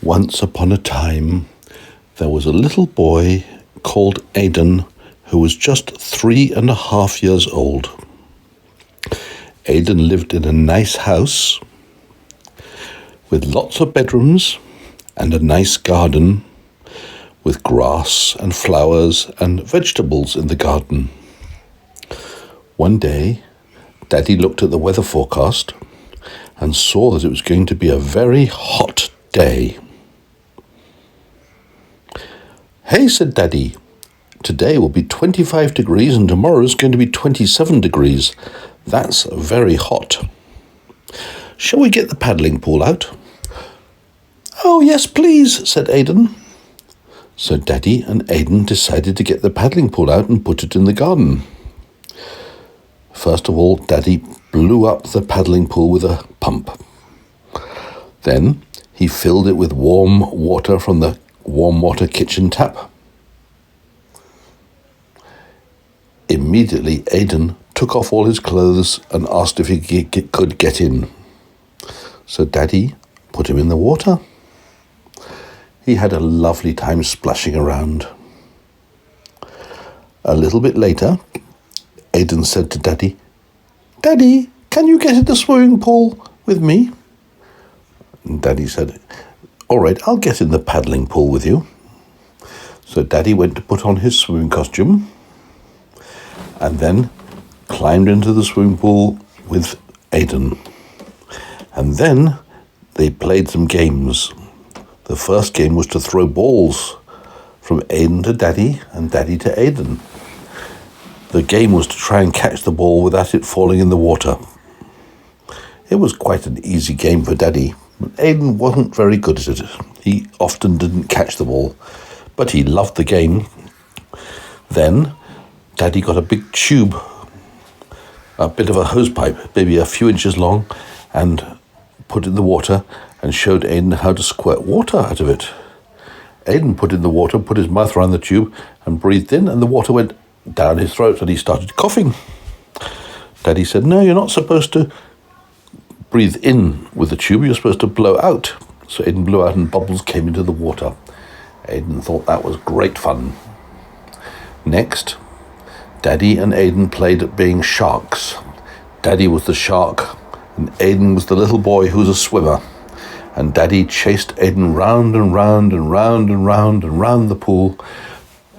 Once upon a time, there was a little boy called Aidan who was just 3.5 years old. Aidan lived in a nice house with lots of bedrooms and a nice garden with grass and flowers and vegetables in the garden. One day, Daddy looked at the weather forecast and saw that it was going to be a very hot day. "Hey," said Daddy, "today will be 25 degrees and tomorrow is going to be 27 degrees. That's very hot. Shall we get the paddling pool out?" "Oh, yes, please," said Aidan. So Daddy and Aidan decided to get the paddling pool out and put it in the garden. First of all, Daddy blew up the paddling pool with a pump. Then he filled it with warm water from the warm water kitchen tap. Immediately, Aidan took off all his clothes and asked if he could get in. So Daddy put him in the water. He had a lovely time splashing around. A little bit later, Aidan said to Daddy, "Daddy, can you get in the swimming pool with me?" And Daddy said, "All right, I'll get in the paddling pool with you." So Daddy went to put on his swimming costume and then climbed into the swimming pool with Aidan. And then they played some games. The first game was to throw balls from Aidan to Daddy and Daddy to Aidan. The game was to try and catch the ball without it falling in the water. It was quite an easy game for Daddy, but Aidan wasn't very good at it. He often didn't catch the ball, but he loved the game. Then Daddy got a big tube, a bit of a hose pipe, maybe a few inches long, and put it in the water and showed Aidan how to squirt water out of it. Aidan put in the water, put his mouth around the tube and breathed in, and the water went down his throat and he started coughing. Daddy said, "No, you're not supposed to breathe in with the tube, you're supposed to blow out." So Aidan blew out and bubbles came into the water. Aidan thought that was great fun. Next, Daddy and Aidan played at being sharks. Daddy was the shark and Aidan was the little boy who was a swimmer. And Daddy chased Aidan round and round and round and round and round the pool.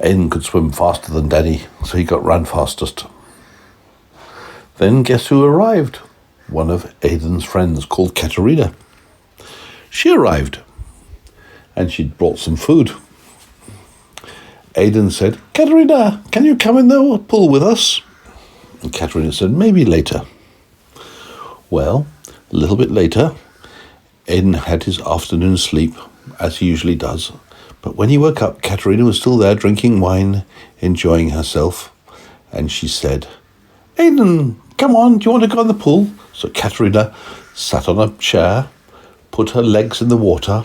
Aidan could swim faster than Daddy, so he got round fastest. Then guess who arrived? One of Aidan's friends called Katerina. She arrived, and she'd brought some food. Aidan said, "Katerina, can you come in the pool with us?" And Katerina said, "Maybe later." Well, a little bit later, Aidan had his afternoon sleep, as he usually does. But when he woke up, Katerina was still there drinking wine, enjoying herself. And she said, "Aidan, come on, do you want to go in the pool?" So Katerina sat on a chair, put her legs in the water,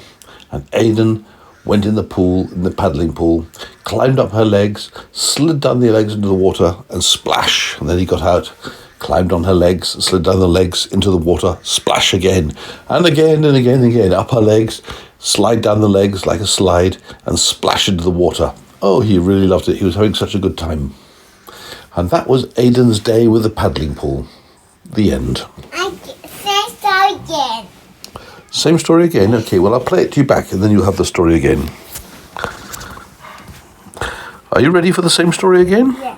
and Aidan went in the pool, in the paddling pool, climbed up her legs, slid down the legs into the water, and splash. And then he got out, climbed on her legs, slid down the legs into the water, splash again, and again and again and again, up her legs, slide down the legs like a slide, and splash into the water. Oh, he really loved it. He was having such a good time. And that was Aidan's day with the paddling pool. The end. Same story again. Same story again? Okay, well, I'll play it to you back and then you'll have the story again. Are you ready for the same story again? Yeah.